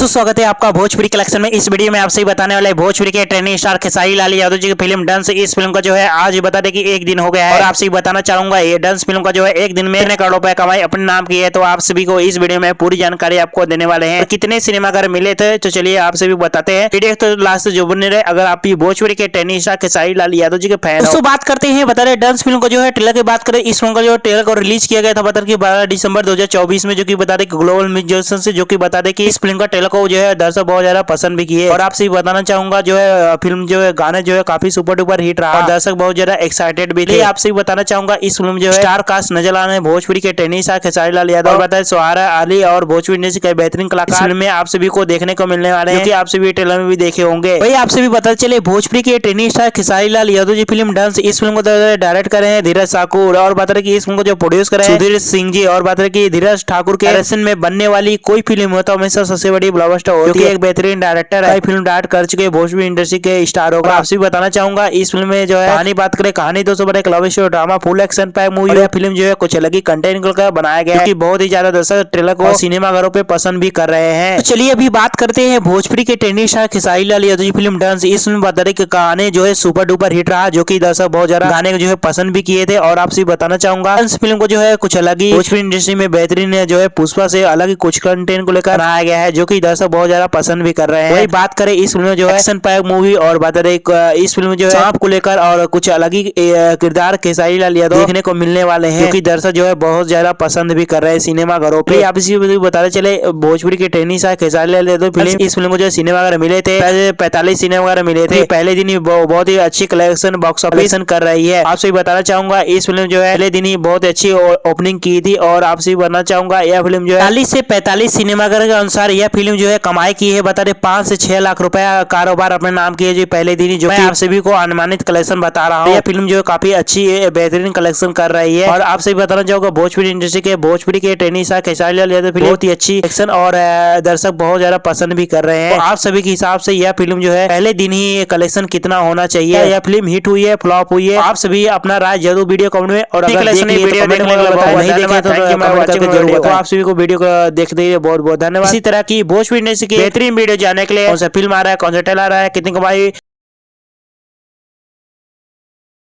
दोस्तों स्वागत है आपका भोजपुरी कलेक्शन में। इस वीडियो में आपसे बताने वाले भोजपुरी के ट्रेंडिंग स्टार खेसारी लाल यादव जी की फिल्म डंस। इस फिल्म का जो है आज बता दें कि एक दिन हो गया है और आपसे बताना चाहूंगा ये डंस फिल्म का जो है एक दिन में कितने करोड़ रुपए कमाई अपने नाम की है। तो आप सभी को इस वीडियो में पूरी जानकारी आपको देने वाले हैं। कितने सिनेमाघर मिले थे तो चलिए आपसे भी बताते हैं। वीडियो तो लास्ट जो बने रहे। अगर आप भोजपुरी के ट्रेंडिंग स्टार खेसारी लाल यादव जी के फैन हो तो बात करते हैं। बता रहे डंस फिल्म को जो है ट्रेलर की बात करें, इस फिल्म का जो ट्रेलर को रिलीज किया गया था बता दें 12 दिसंबर 2024 में, जो कि बता दें ग्लोबल म्यूजिक से, जो कि बता दें कि इस फिल्म का ट्रेलर को जो है दर्शक बहुत ज्यादा पसंद भी किए। और आपसे बताना चाहूंगा जो है फिल्म जो है गाने जो है काफी सुपर डुपर हिट रहा और दर्शक बहुत ज्यादा एक्साइटेड भी थे। आपसे बताना चाहूंगा इस फिल्म जो है स्टार कास्ट नजर आने भोजपुरी के ट्रेंडिंग स्टार खेसारी लाल यादव और बताए सुहारा अली और भोजपुरी इंडस्ट्री के बेहतरीन कलाकार फिल्म में आप सभी को देखने को मिलने वाले हैं, आप सभी ट्रेलर में भी देखे होंगे। वही आपसे भी पता चले भोजपुरी के trending star Khesari Lal Yadav ji film डंस। इस फिल्म को डायरेक्ट करे हैं धीरज ठाकुर और बता रहे कि इस फिल्म को जो प्रोड्यूस करे हैं सुधीर सिंह जी। और बता रहे कि धीरज ठाकुर के डायरेक्शन में बनने वाली कोई फिल्म हो तो हमेशा सबसे बड़ी ब्लॉकबस्टर होती है। एक बेहतरीन डायरेक्टर है, फिल्म डायरेक्ट कर चुके भोजपुरी इंडस्ट्री के स्टार होगा। आपसे भी बताना चाहूंगा इस फिल्म में जो है कहानी बात करें, कहानी दोस्तों बड़े love story drama full action pack movie है। फिल्म जो है कुछ अलग ही कंटेंट का बनाया गया है क्योंकि बहुत ही ज्यादा दर्शक ट्रेलर को सिनेमाघरों पे पसंद भी कर रहे हैं। तो चलिए अभी बात करते हैं भोजपुरी के trending star Khesari Lal Yadav ji film डंस। इस फिल्म बता रहे कि गाने जो है सुपर डुपर हिट रहा, जो कि दर्शक बहुत ज्यादा गाने जो है पसंद भी किए थे। और आपसे बताना चाहूंगा इस फिल्म को जो है कुछ अलग ही भोजपुरी इंडस्ट्री में बेहतरीन जो है पुष्पा से अलग ही कुछ कंटेंट को लेकर बनाया गया है, जो कि दर्शक बहुत ज्यादा पसंद भी कर रहे हैं। वही बात करें इस फिल्म में जो है एक्शन पैक मूवी और बता रहे इस फिल्म में जो है सांप को लेकर और कुछ अलग ही किरदार खेसारी लाल यादव देखने को मिलने वाले हैं, जो कि दर्शक जो है बहुत ज्यादा पसंद भी कर रहे हैं सिनेमाघरों पे। आप इसी बताते चले भोजपुरी के trending star Khesari Lal Yadav film इस फिल्म को जो सिनेमाघर मिले थे 45 सिनेमाघर मिले थे। पहले दिन ही बहुत ही अच्छी कलेक्शन बॉक्स ऑफिस कर रही है। आपसे बताना चाहूंगा इस फिल्म जो है पहले दिन ही बहुत अच्छी ओपनिंग की थी। और आपसे बताना चाहूंगा यह फिल्म जो है 40 से 45 सिनेमाघर के अनुसार यह फिल्म जो है कमाई की है बता रहे 5 से 6 लाख रुपया कारोबार अपने नाम की है जी पहले दिन ही, जो मैं आप सभी को अनुमानित कलेक्शन बता रहा हूँ। यह फिल्म जो है काफी अच्छी बेहतरीन कलेक्शन कर रही है। और आपसे बताना चाहूंगा भोजपुरी इंडस्ट्री के भोजपुरी के trending star Khesari Lal Yadav film बहुत ही अच्छी एक्शन और दर्शक बहुत ज्यादा पसंद भी कर रहे हैं। आप सभी के हिसाब से यह फिल्म जो है पहले दिन ही कलेक्शन कितना होना चाहिए, यह फिल्म हिट हुई है फ्लॉप हुई है? आप सभी अपना राय जरूर वीडियो कमेंट में और अगर नहीं देखे तो आप सभी को वीडियो को देखते हुए बहुत बहुत धन्यवाद। इसी तरह की भोजपुरी इंडस्ट्री की बेहतरीन वीडियो जानने के लिए कौन सा फिल्म आ रहा है, कौन सा ट्रेलर आ रहा है, कितनी कमाई